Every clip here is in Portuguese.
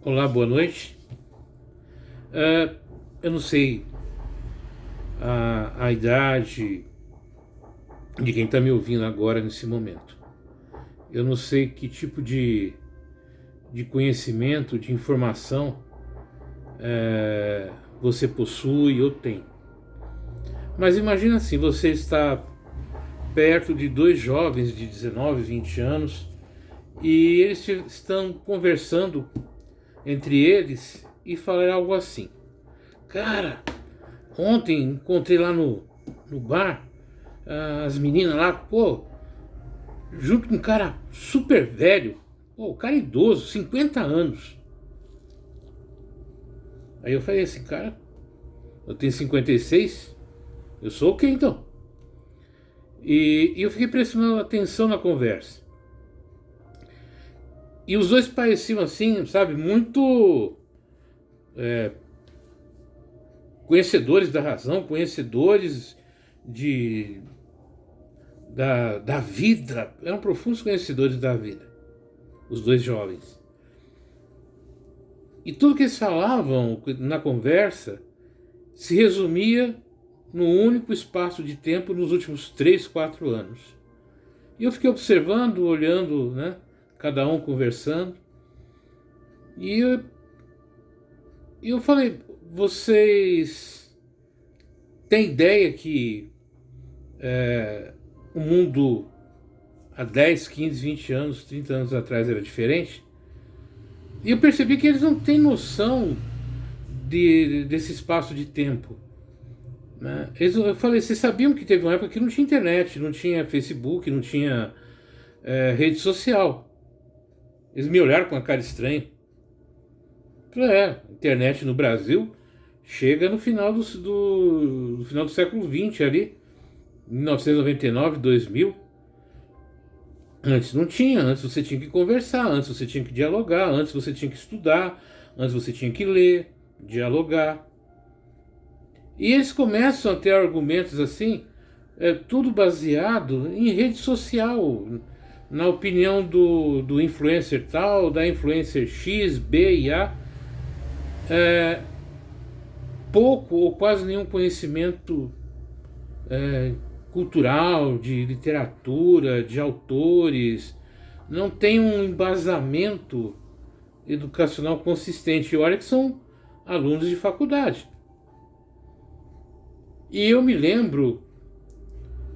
Olá, boa noite. Eu não sei a idade de quem está me ouvindo agora nesse momento. Eu não sei que tipo de conhecimento, de informação você possui ou tem. Mas imagina assim, você está perto de dois jovens de 19, 20 anos e eles estão conversando entre eles e falaram algo assim: Cara, ontem encontrei lá no bar as meninas lá, pô, junto com um cara super velho, pô, o cara idoso, 50 anos. Aí eu falei assim, cara, eu tenho 56, eu sou o quê então? E eu fiquei prestando atenção na conversa. E os dois pareciam assim, sabe, muito conhecedores da razão, conhecedores de, da vida, eram profundos conhecedores da vida, os dois jovens. E tudo que eles falavam na conversa se resumia num único espaço de tempo nos últimos 3, 4 anos. E eu fiquei observando, olhando, né, cada um conversando. E eu falei, vocês têm ideia que o mundo há 10, 15, 20 anos, 30 anos atrás era diferente? E eu percebi que eles não têm noção desse espaço de tempo. Né? Eu falei, vocês sabiam que teve uma época que não tinha internet, não tinha Facebook, não tinha rede social. Eles me olharam com uma cara estranha. Eu falei, internet no Brasil chega no final no final do século XX ali, 1999, 2000. Antes não tinha, antes você tinha que conversar, antes você tinha que dialogar, antes você tinha que estudar, antes você tinha que ler, dialogar. E eles começam a ter argumentos assim, tudo baseado em rede social, na opinião do influencer tal, da influencer X, B e A. Pouco ou quase nenhum conhecimento cultural, de literatura, de autores, não tem um embasamento educacional consistente. E olha que são alunos de faculdade. E eu me lembro,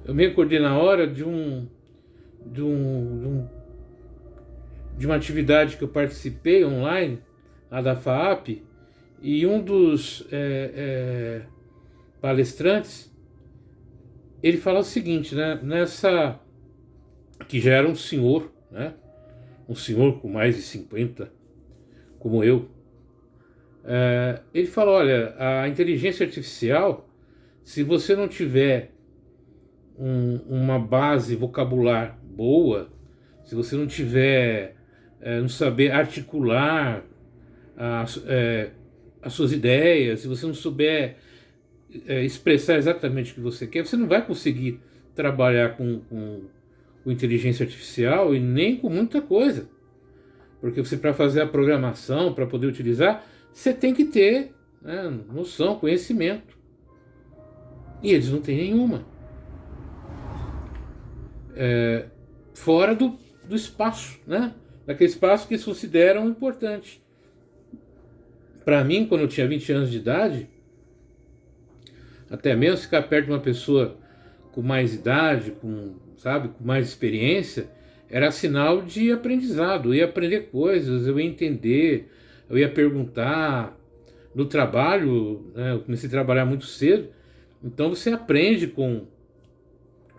eu me recordei na hora de, um, de uma atividade que eu participei online, lá da FAAP, e um dos palestrantes, ele fala o seguinte, né? Nessa, que já era um senhor, né? Um senhor com mais de 50, como eu. Ele fala, olha, a inteligência artificial, se você não tiver uma base vocabular boa, se você não tiver, não saber articular as suas ideias, se você não souber expressar exatamente o que você quer, você não vai conseguir trabalhar com inteligência artificial e nem com muita coisa. Porque você, para fazer a programação, para poder utilizar, você tem que ter, né, noção, conhecimento. E eles não têm nenhuma. Fora do espaço, né? Daquele espaço que eles consideram importante. Para mim, quando eu tinha 20 anos de idade, até mesmo ficar perto de uma pessoa com mais idade, sabe, com mais experiência, era sinal de aprendizado. Eu ia aprender coisas, eu ia entender, eu ia perguntar. No trabalho, né, eu comecei a trabalhar muito cedo, então você aprende com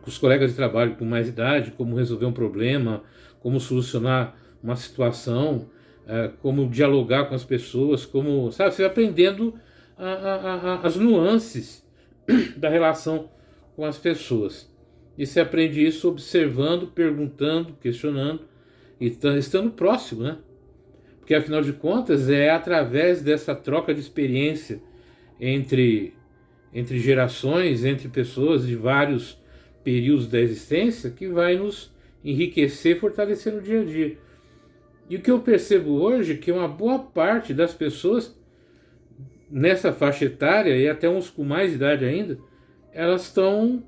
os colegas de trabalho com mais idade, como resolver um problema, como solucionar uma situação, como dialogar com as pessoas, como, sabe, você vai aprendendo as nuances da relação com as pessoas. E você aprende isso observando, perguntando, questionando e estando próximo, né? Porque afinal de contas é através dessa troca de experiência entre gerações, entre pessoas de vários períodos da existência, que vai nos enriquecer e fortalecer no dia a dia. E o que eu percebo hoje é que uma boa parte das pessoas nessa faixa etária, e até uns com mais idade ainda, elas estão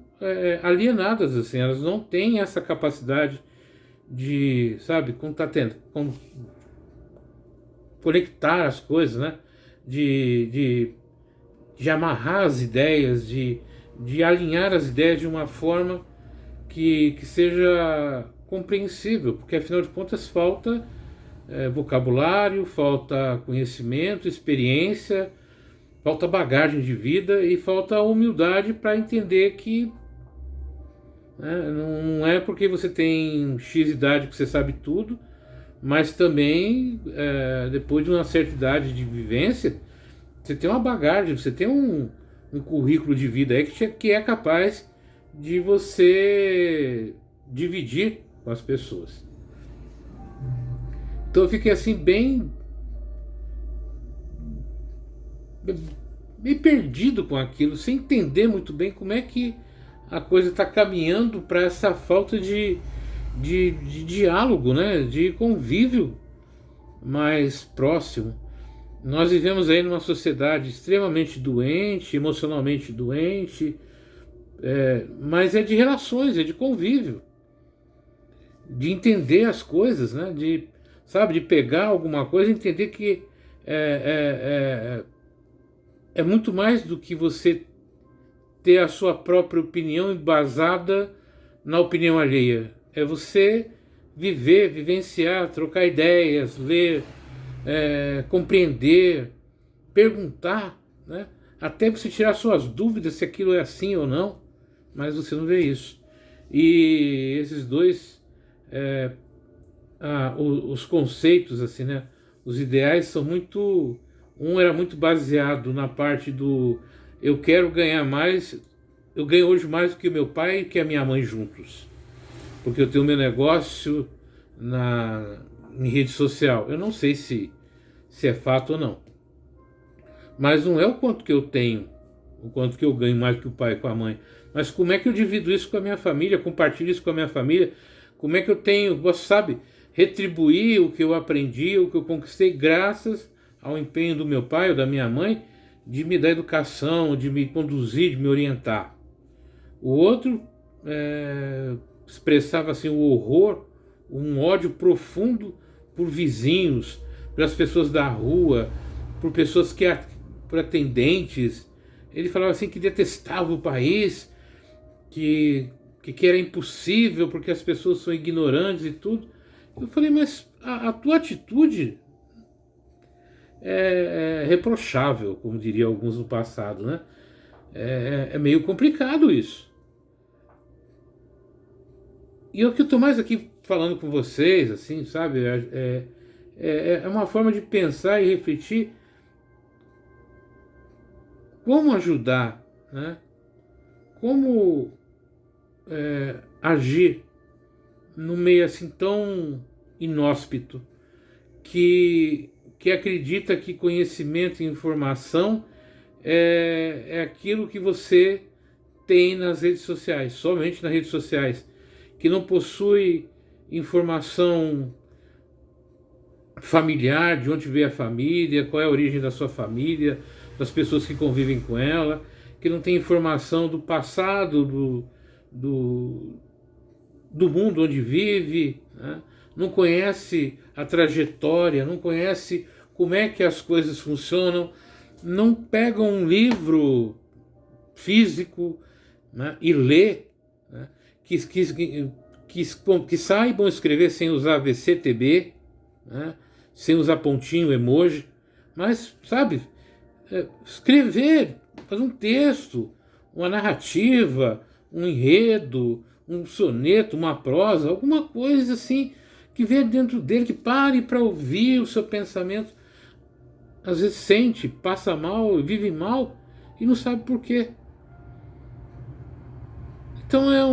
alienadas, assim, elas não têm essa capacidade de, sabe, como tá tendo, como conectar as coisas, né? De amarrar as ideias, de alinhar as ideias de uma forma que seja compreensível, porque afinal de contas falta vocabulário, falta conhecimento, experiência, falta bagagem de vida e falta humildade para entender que não é porque você tem X idade que você sabe tudo, mas também depois de uma certa idade de vivência, você tem uma bagagem, você tem um currículo de vida aí que é capaz de você dividir com as pessoas. Então eu fiquei assim bem meio perdido com aquilo, sem entender muito bem como é que a coisa está caminhando para essa falta de diálogo, né? De convívio mais próximo. Nós vivemos aí numa sociedade extremamente doente, emocionalmente doente, mas é de relações, é de convívio, de entender as coisas, né? De pegar alguma coisa e entender que é muito mais do que você ter a sua própria opinião embasada na opinião alheia. É você viver, vivenciar, trocar ideias, ler, compreender, perguntar, né? Até você tirar suas dúvidas se aquilo é assim ou não, mas você não vê isso. E esses dois, os conceitos, assim, né? Os ideais são muito... Um era muito baseado na parte do eu quero ganhar mais, eu ganho hoje mais do que o meu pai e que a minha mãe juntos, porque eu tenho meu negócio em rede social. Eu não sei se é fato ou não, mas não é o quanto que eu tenho, o quanto que eu ganho mais do que o pai e com a mãe, mas como é que eu divido isso com a minha família, compartilho isso com a minha família, como é que eu tenho, você sabe, retribuir o que eu aprendi, o que eu conquistei graças ao empenho do meu pai ou da minha mãe de me dar educação, de me conduzir, de me orientar. O outro expressava assim o horror, um ódio profundo por vizinhos, pelas pessoas da rua, por atendentes. Ele falava assim que detestava o país, que era impossível porque as pessoas são ignorantes e tudo. Eu falei, mas a tua atitude é reprochável, como diriam alguns no passado, né? É meio complicado isso. E o que eu estou mais aqui falando com vocês, assim, sabe? É uma forma de pensar e refletir como ajudar, né? Como agir num meio assim tão inóspito que acredita que conhecimento e informação é aquilo que você tem nas redes sociais, somente nas redes sociais, que não possui informação familiar, de onde veio a família, qual é a origem da sua família, das pessoas que convivem com ela, que não tem informação do passado do mundo onde vive, né? Não conhece a trajetória, não conhece como é que as coisas funcionam, não pega um livro físico, né, e lê, né, que saibam escrever sem usar VCTB, né, sem usar pontinho, emoji, mas, sabe, escrever, fazer um texto, uma narrativa, um enredo, um soneto, uma prosa, alguma coisa assim, que vê dentro dele, que pare para ouvir o seu pensamento. Às vezes sente, passa mal, vive mal e não sabe por quê. Então é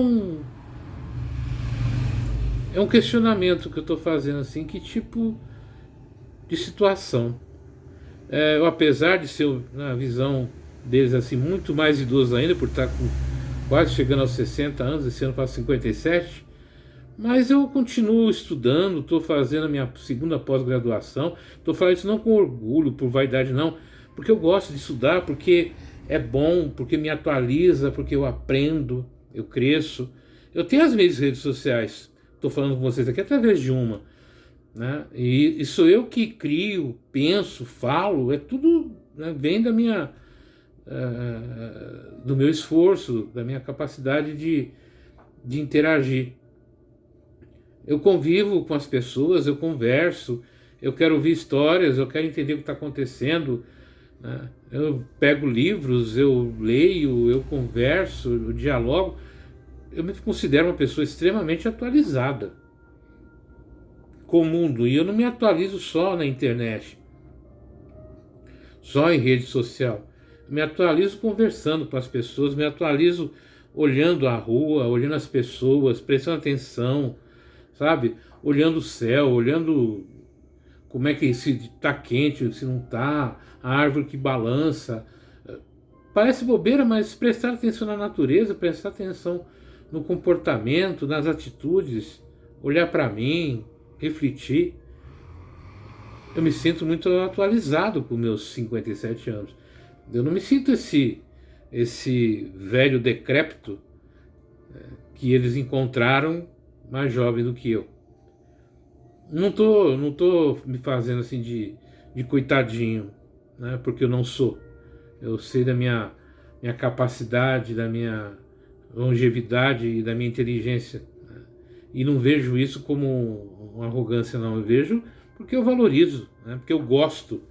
um questionamento que eu estou fazendo assim, que tipo de situação. Eu, apesar de ser, na visão deles assim, muito mais idoso ainda, por estar quase chegando aos 60 anos, esse ano faz 57, Mas eu continuo estudando, estou fazendo a minha segunda pós-graduação. Estou falando isso não com orgulho, por vaidade, não. Porque eu gosto de estudar, porque é bom, porque me atualiza, porque eu aprendo, eu cresço. Eu tenho as minhas redes sociais, estou falando com vocês aqui através de uma, né? E sou eu que crio, penso, falo, é tudo, né, vem da minha, do meu esforço, da minha capacidade de interagir. Eu convivo com as pessoas, eu converso, eu quero ouvir histórias, eu quero entender o que está acontecendo, né? Eu pego livros, eu leio, eu converso, eu dialogo. Eu me considero uma pessoa extremamente atualizada com o mundo. E eu não me atualizo só na internet, só em rede social. Eu me atualizo conversando com as pessoas, me atualizo olhando a rua, olhando as pessoas, prestando atenção, sabe? Olhando o céu, olhando como é que se está quente, se não está, a árvore que balança. Parece bobeira, mas prestar atenção na natureza, prestar atenção no comportamento, nas atitudes, olhar para mim, refletir. Eu me sinto muito atualizado com meus 57 anos. Eu não me sinto esse velho decrépito que eles encontraram mais jovem do que eu. Não tô me fazendo assim de coitadinho, né? Porque eu não sou. Eu sei da minha capacidade, da minha longevidade e da minha inteligência, né? E não vejo isso como uma arrogância, não. Eu vejo porque eu valorizo, né? Porque eu gosto,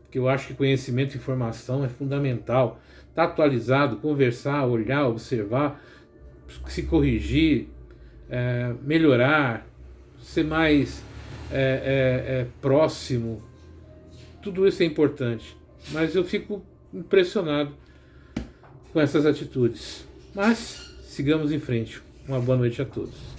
porque eu acho que conhecimento e informação é fundamental. Estar atualizado, conversar, olhar, observar, se corrigir, melhorar, ser mais próximo, tudo isso é importante. Mas eu fico impressionado com essas atitudes. Mas sigamos em frente. Uma boa noite a todos.